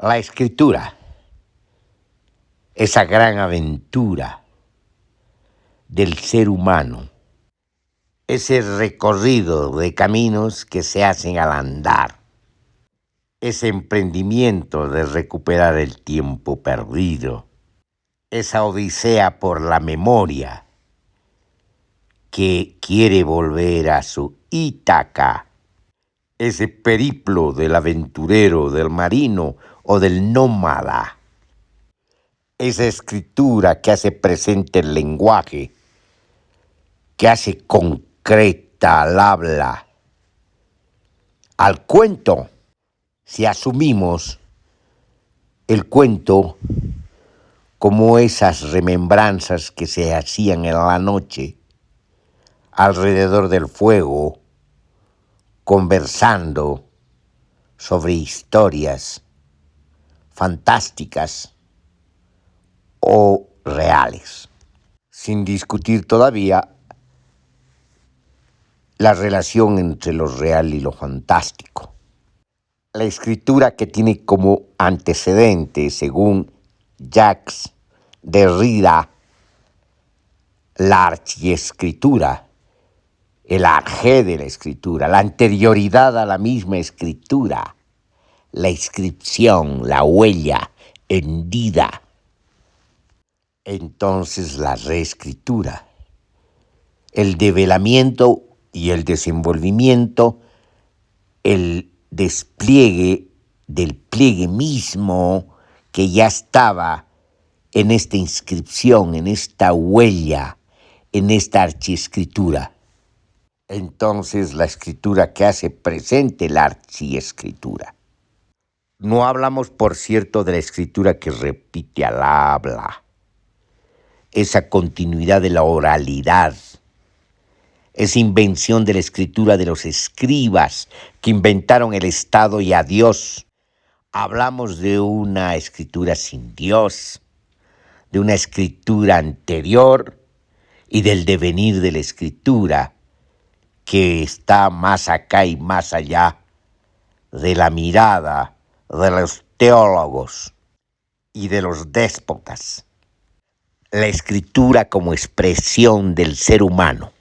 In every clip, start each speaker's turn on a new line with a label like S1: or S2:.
S1: La escritura, esa gran aventura del ser humano, ese recorrido de caminos que se hacen al andar, ese emprendimiento de recuperar el tiempo perdido, esa odisea por la memoria que quiere volver a su Ítaca, ese periplo del aventurero, del marino o del nómada, esa escritura que hace presente el lenguaje, que hace concreta al habla, al cuento, si asumimos el cuento como esas remembranzas que se hacían en la noche alrededor del fuego, conversando sobre historias fantásticas o reales, sin discutir todavía la relación entre lo real y lo fantástico. La escritura que tiene como antecedente, según Jacques Derrida, la archiescritura, el arjé de la escritura, la anterioridad a la misma escritura, la inscripción, la huella hendida. Entonces la reescritura, el develamiento y el desenvolvimiento, el despliegue del pliegue mismo que ya estaba en esta inscripción, en esta huella, en esta archiescritura. Entonces la escritura que hace presente la archiescritura. No hablamos, por cierto, de la escritura que repite al habla, esa continuidad de la oralidad, esa invención de la escritura de los escribas que inventaron el Estado y a Dios. Hablamos de una escritura sin Dios, de una escritura anterior y del devenir de la escritura que está más acá y más allá de la mirada de los teólogos y de los déspotas. La escritura como expresión del ser humano.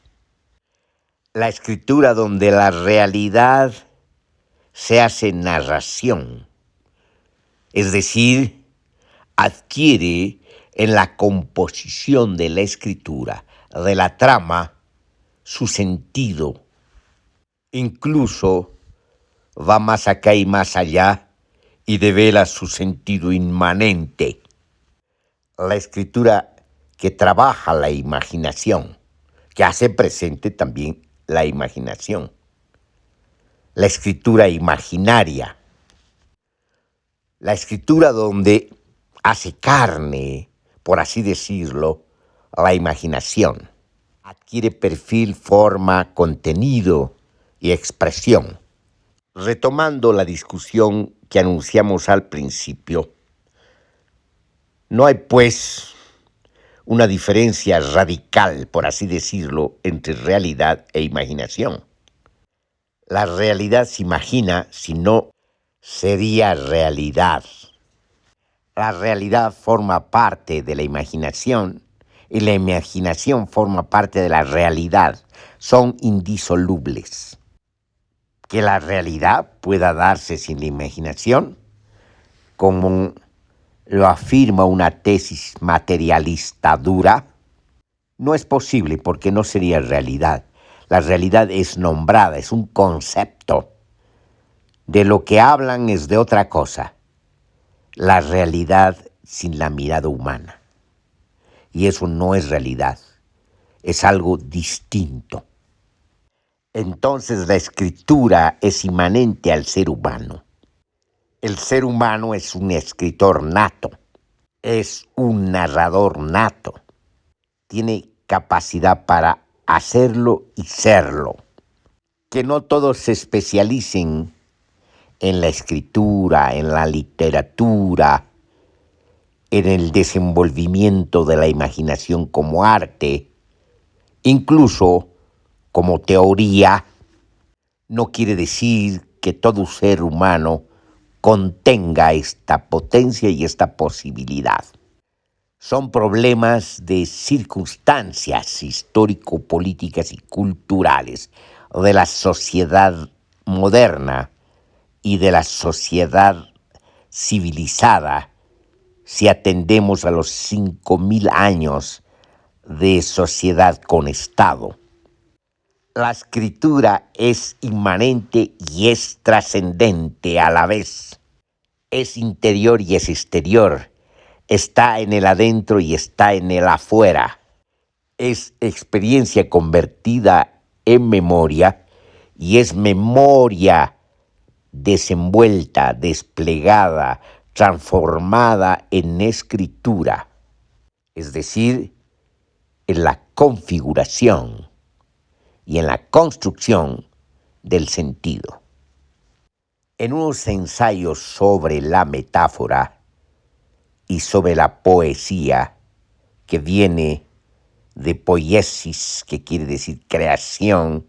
S1: La escritura donde la realidad se hace narración, es decir, adquiere en la composición de la escritura, de la trama, su sentido. Incluso va más acá y más allá y devela su sentido inmanente. La escritura que trabaja la imaginación, que hace presente también la imaginación. La escritura imaginaria. La escritura donde hace carne, por así decirlo, la imaginación. Adquiere perfil, forma, contenido y expresión. Retomando la discusión que anunciamos al principio, no hay pues una diferencia radical, por así decirlo, entre realidad e imaginación. La realidad se imagina, si no, sería realidad. La realidad forma parte de la imaginación y la imaginación forma parte de la realidad. Son indisolubles. Que la realidad pueda darse sin la imaginación, como lo afirma una tesis materialista dura, no es posible porque no sería realidad. La realidad es nombrada, es un concepto. De lo que hablan es de otra cosa. La realidad sin la mirada humana. Y eso no es realidad, es algo distinto. Entonces la escritura es inmanente al ser humano. El ser humano es un escritor nato, es un narrador nato. Tiene capacidad para hacerlo y serlo. Que no todos se especialicen en la escritura, en la literatura, en el desenvolvimiento de la imaginación como arte, incluso como teoría, no quiere decir que todo ser humano contenga esta potencia y esta posibilidad. Son problemas de circunstancias histórico-políticas y culturales de la sociedad moderna y de la sociedad civilizada si atendemos a los 5.000 años de sociedad con Estado. La escritura es inmanente y es trascendente a la vez. Es interior y es exterior. Está en el adentro y está en el afuera. Es experiencia convertida en memoria y es memoria desenvuelta, desplegada, transformada en escritura, es decir, en la configuración y en la construcción del sentido. En unos ensayos sobre la metáfora y sobre la poesía, que viene de poiesis, que quiere decir creación,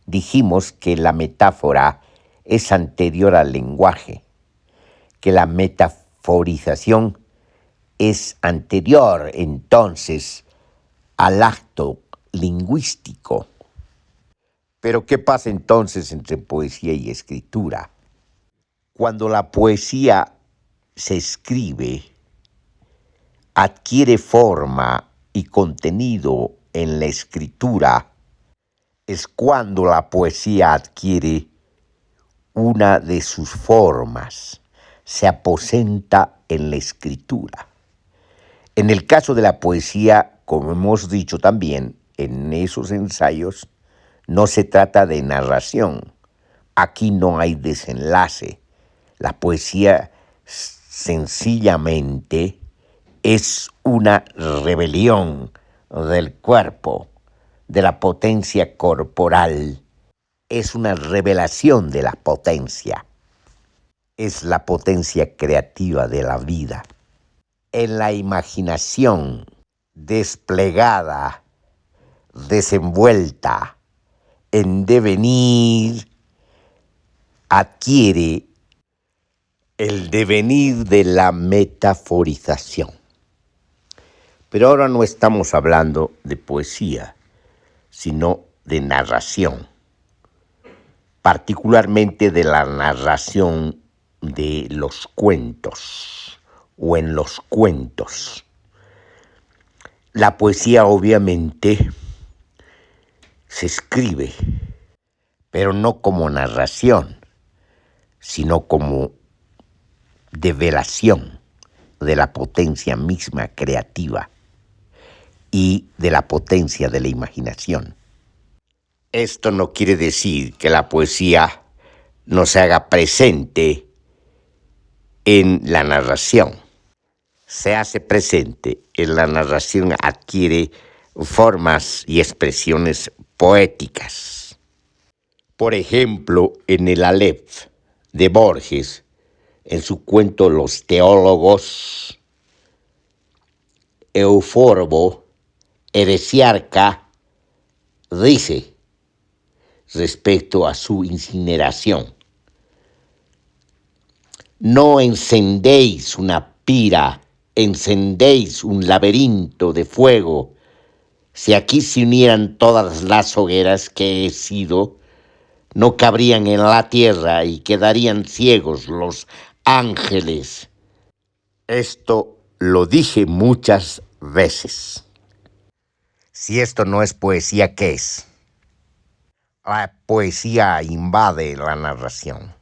S1: dijimos que la metáfora es anterior al lenguaje, que la metaforización es anterior entonces al acto lingüístico. Pero ¿qué pasa entonces entre poesía y escritura? Cuando la poesía se escribe, adquiere forma y contenido en la escritura, es cuando la poesía adquiere una de sus formas, se aposenta en la escritura. En el caso de la poesía, como hemos dicho también en esos ensayos, no se trata de narración. Aquí no hay desenlace. La poesía sencillamente es una rebelión del cuerpo, de la potencia corporal. Es una revelación de la potencia. Es la potencia creativa de la vida. En la imaginación desplegada, desenvuelta, en devenir, adquiere el devenir de la metaforización. Pero ahora no estamos hablando de poesía, sino de narración, particularmente de la narración de los cuentos o en los cuentos. La poesía obviamente se escribe, pero no como narración, sino como develación de la potencia misma creativa y de la potencia de la imaginación. Esto no quiere decir que la poesía no se haga presente en la narración. Se hace presente en la narración, adquiere formas y expresiones poéticas. Por ejemplo, en el Aleph de Borges, en su cuento Los teólogos, Euforbo, heresiarca, dice respecto a su incineración: no encendéis una pira, encendéis un laberinto de fuego. Si aquí se unieran todas las hogueras que he sido, no cabrían en la tierra y quedarían ciegos los ángeles. Esto lo dije muchas veces. Si esto no es poesía, ¿qué es? La poesía invade la narración.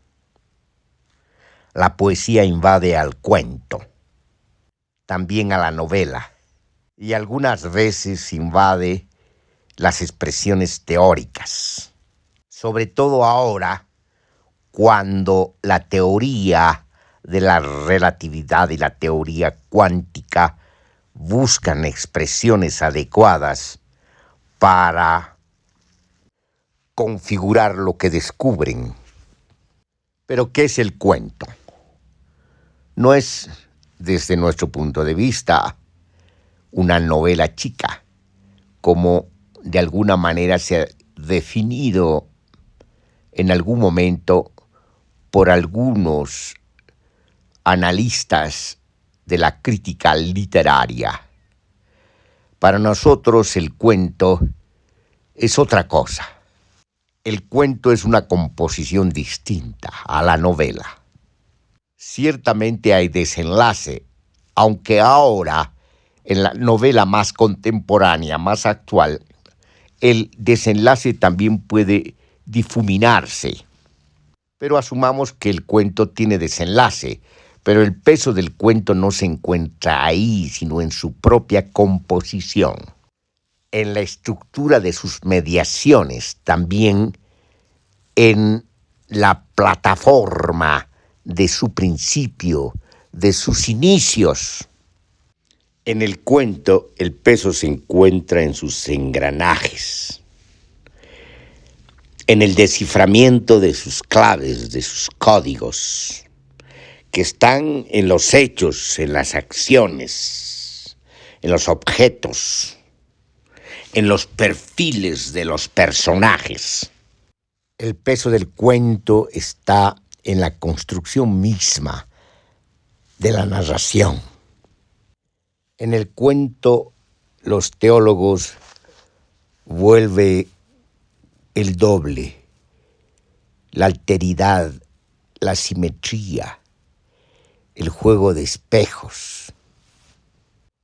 S1: La poesía invade al cuento, también a la novela, y algunas veces invade las expresiones teóricas. Sobre todo ahora, cuando la teoría de la relatividad y la teoría cuántica buscan expresiones adecuadas para configurar lo que descubren. Pero ¿qué es el cuento? No es, desde nuestro punto de vista, una novela chica, como de alguna manera se ha definido en algún momento por algunos analistas de la crítica literaria. Para nosotros el cuento es otra cosa. El cuento es una composición distinta a la novela. Ciertamente hay desenlace, aunque ahora, en la novela más contemporánea, más actual, el desenlace también puede difuminarse. Pero asumamos que el cuento tiene desenlace, pero el peso del cuento no se encuentra ahí, sino en su propia composición, en la estructura de sus mediaciones, también en la plataforma de su principio, de sus inicios. En el cuento, el peso se encuentra en sus engranajes, en el desciframiento de sus claves, de sus códigos, que están en los hechos, en las acciones, en los objetos, en los perfiles de los personajes. El peso del cuento está en la construcción misma de la narración. En el cuento, los teólogos vuelven el doble, la alteridad, la simetría, el juego de espejos.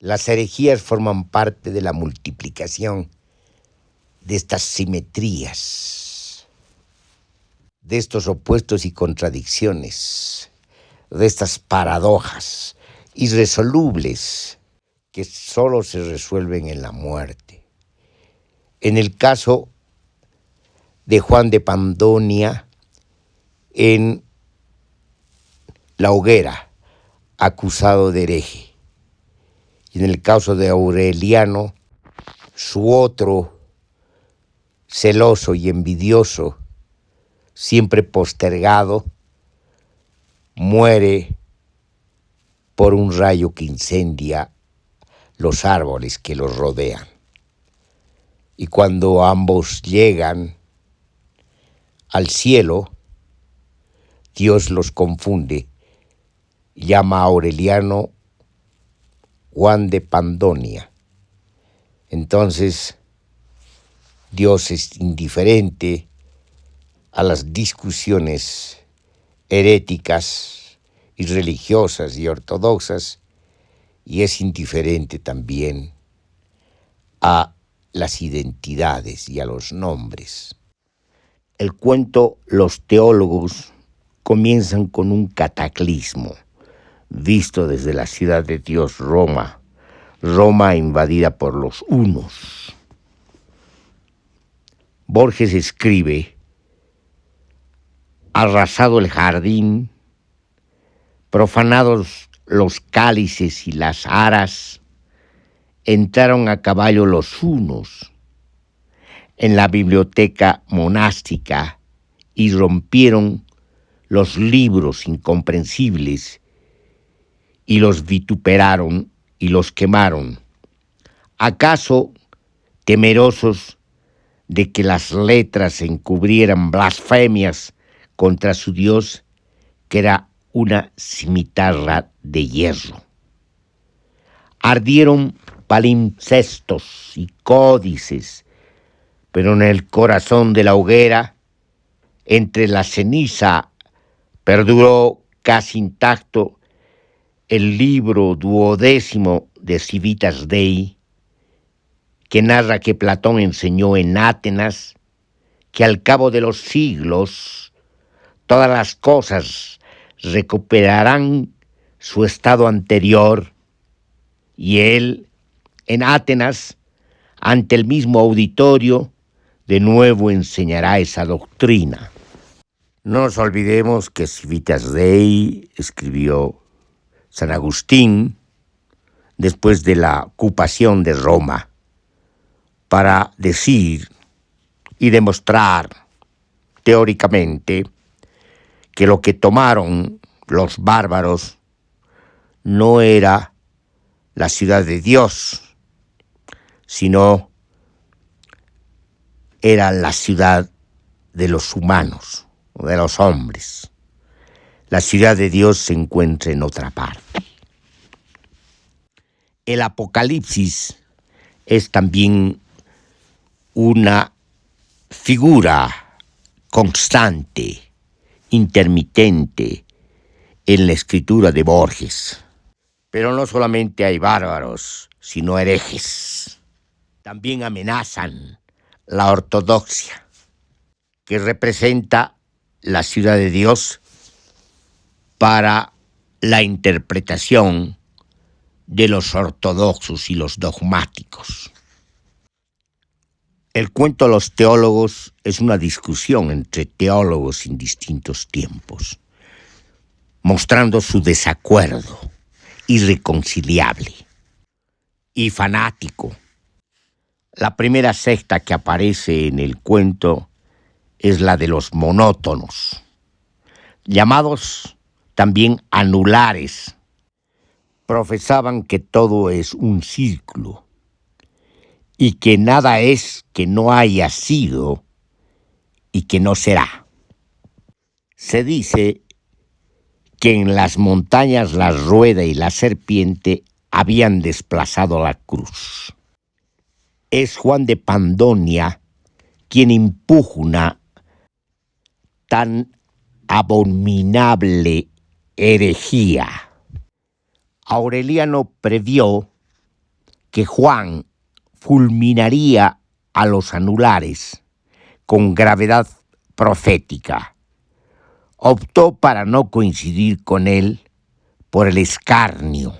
S1: Las herejías forman parte de la multiplicación de estas simetrías, de estos opuestos y contradicciones, de estas paradojas irresolubles que solo se resuelven en la muerte. En el caso de Juan de Pandonia, en la hoguera, acusado de hereje. Y en el caso de Aureliano, su otro, celoso y envidioso, siempre postergado, muere por un rayo que incendia los árboles que los rodean. Y cuando ambos llegan al cielo, Dios los confunde, llama a Aureliano Juan de Pandonia. Entonces, Dios es indiferente a las discusiones heréticas y religiosas y ortodoxas, y es indiferente también a las identidades y a los nombres. El cuento, los teólogos comienzan con un cataclismo, visto desde la ciudad de Dios, Roma invadida por los hunos. Borges escribe: arrasado el jardín, profanados los cálices y las aras, entraron a caballo los hunos en la biblioteca monástica y rompieron los libros incomprensibles y los vituperaron y los quemaron. ¿Acaso temerosos de que las letras encubrieran blasfemias contra su Dios, que era una cimitarra de hierro? Ardieron palimpsestos y códices, pero en el corazón de la hoguera, entre la ceniza, perduró casi intacto el libro duodécimo de Civitas Dei, que narra que Platón enseñó en Atenas que al cabo de los siglos todas las cosas recuperarán su estado anterior, y él, en Atenas, ante el mismo auditorio, de nuevo enseñará esa doctrina. No nos olvidemos que Civitas Dei escribió San Agustín después de la ocupación de Roma, para decir y demostrar teóricamente que lo que tomaron los bárbaros no era la ciudad de Dios, sino era la ciudad de los humanos, de los hombres. la ciudad de Dios se encuentra en otra parte. El Apocalipsis es también una figura constante, intermitente en la escritura de Borges. Pero no solamente hay bárbaros, sino herejes. También amenazan la ortodoxia, que representa la ciudad de Dios para la interpretación de los ortodoxos y los dogmáticos. El cuento de los teólogos es una discusión entre teólogos en distintos tiempos, mostrando su desacuerdo irreconciliable y fanático. La primera secta que aparece en el cuento es la de los monótonos, llamados también anulares. Profesaban que todo es un círculo y que nada es que no haya sido y que no será. Se dice que en las montañas la rueda y la serpiente habían desplazado la cruz. Es Juan de Pandonia quien impugna tan abominable herejía. Aureliano previó que Juan fulminaría a los anulares con gravedad profética. Optó para no coincidir con él por el escarnio.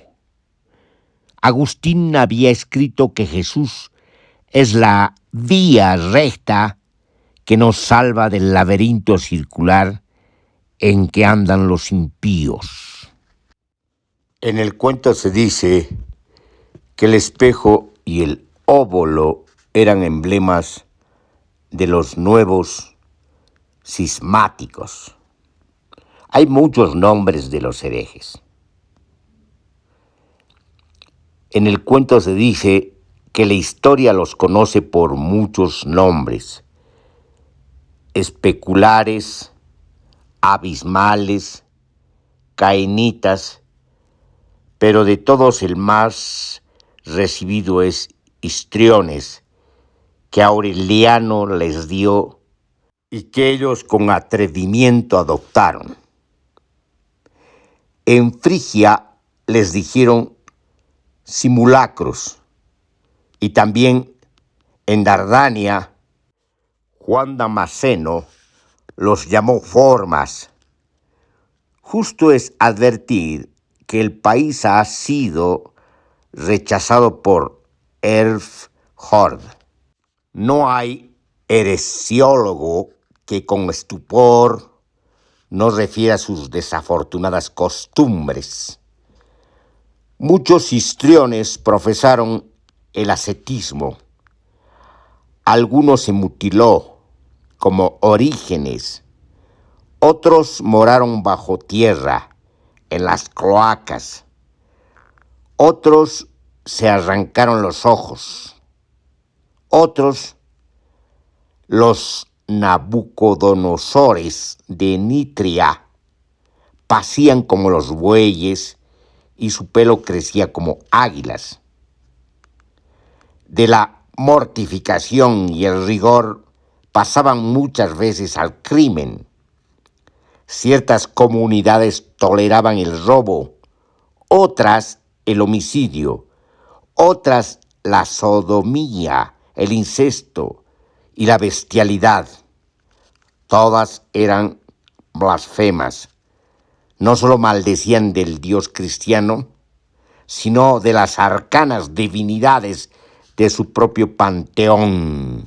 S1: Agustín había escrito que Jesús es la vía recta que nos salva del laberinto circular en que andan los impíos. En el cuento se dice que el espejo y el óvulo eran emblemas de los nuevos cismáticos. Hay muchos nombres de los herejes. En el cuento se dice que la historia los conoce por muchos nombres: especulares, abismales, cainitas, pero de todos el más recibido es histriones, que Aureliano les dio y que ellos con atrevimiento adoptaron. En Frigia les dijeron simulacros, y también en Dardania Juan Damasceno los llamó formas. Justo es advertir que el país ha sido rechazado por Erfhard. No hay heresiólogo que con estupor no refiera a sus desafortunadas costumbres. Muchos histriones profesaron el ascetismo. Algunos se mutiló, como Orígenes. Otros moraron bajo tierra, en las cloacas. Otros se arrancaron los ojos. Otros, los Nabucodonosores de Nitria, pacían como los bueyes y su pelo crecía como águilas. De la mortificación y el rigor pasaban muchas veces al crimen. Ciertas comunidades toleraban el robo, otras el homicidio, otras la sodomía, el incesto y la bestialidad. Todas eran blasfemas. No solo maldecían del Dios cristiano, sino de las arcanas divinidades de su propio panteón.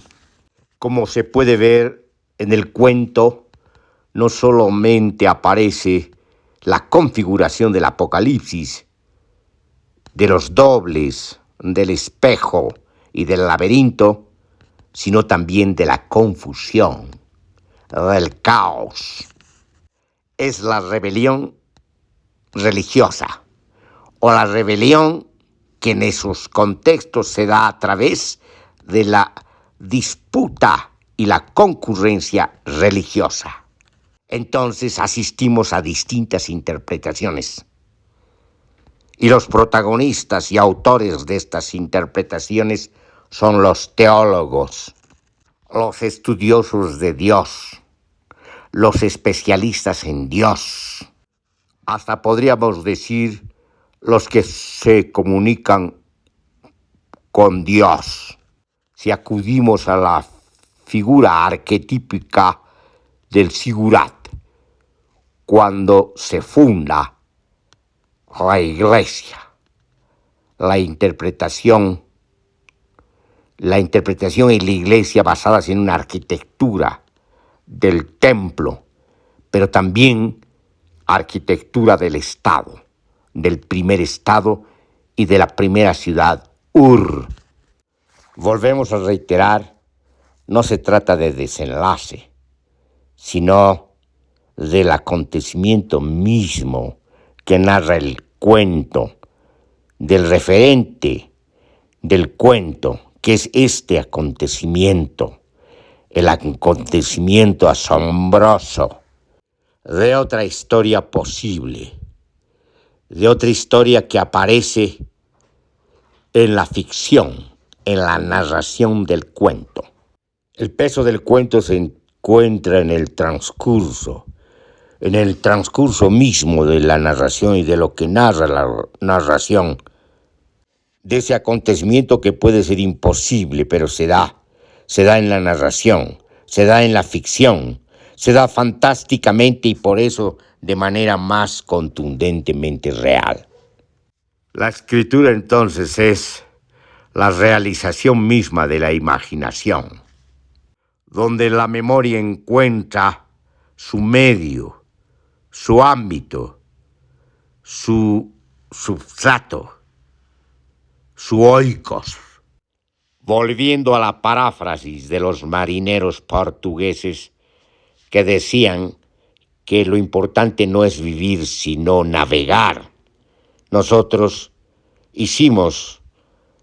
S1: Como se puede ver en el cuento, no solamente aparece la configuración del Apocalipsis, de los dobles, del espejo y del laberinto, sino también de la confusión, del caos. Es la rebelión religiosa o la rebelión que en esos contextos se da a través de la disputa y la concurrencia religiosa. Entonces asistimos a distintas interpretaciones. Y los protagonistas y autores de estas interpretaciones son los teólogos, los estudiosos de Dios, los especialistas en Dios, hasta podríamos decir los que se comunican con Dios. Si acudimos a la figura arquetípica del Sigurat, cuando se funda la iglesia, la interpretación en la iglesia basadas en una arquitectura del templo, pero también arquitectura del Estado, del primer Estado y de la primera ciudad, Ur. Volvemos a reiterar, no se trata de desenlace, sino del acontecimiento mismo que narra el cuento, del referente del cuento, que es este acontecimiento, el acontecimiento asombroso de otra historia posible, de otra historia que aparece en la ficción, en la narración del cuento. El peso del cuento se encuentra en el transcurso mismo de la narración y de lo que narra la narración, de ese acontecimiento que puede ser imposible, pero se da en la narración, se da en la ficción, se da fantásticamente y por eso de manera más contundentemente real. La escritura entonces es la realización misma de la imaginación, donde la memoria encuentra su medio, su ámbito, su substrato, su oikos. Volviendo a la paráfrasis de los marineros portugueses que decían que lo importante no es vivir sino navegar, nosotros hicimos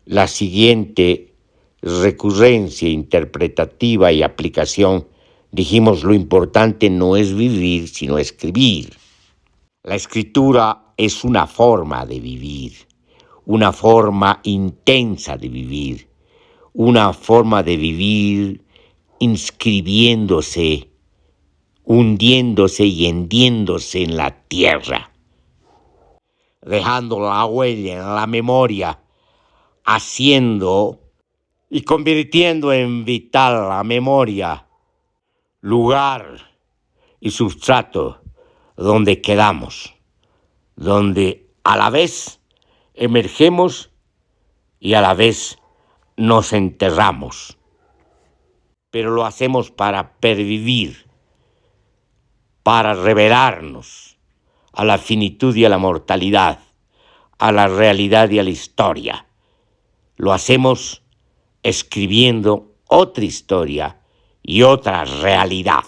S1: la siguiente recurrencia interpretativa y aplicación. Dijimos, lo importante no es vivir sino escribir. La escritura es una forma de vivir, una forma intensa de vivir, una forma de vivir inscribiéndose, hundiéndose y hendiéndose en la tierra, dejando la huella en la memoria, haciendo y convirtiendo en vital la memoria, lugar y sustrato donde quedamos, donde a la vez emergemos y a la vez nos enterramos. Pero lo hacemos para pervivir, para revelarnos a la finitud y a la mortalidad, a la realidad y a la historia. Lo hacemos escribiendo otra historia y otra realidad.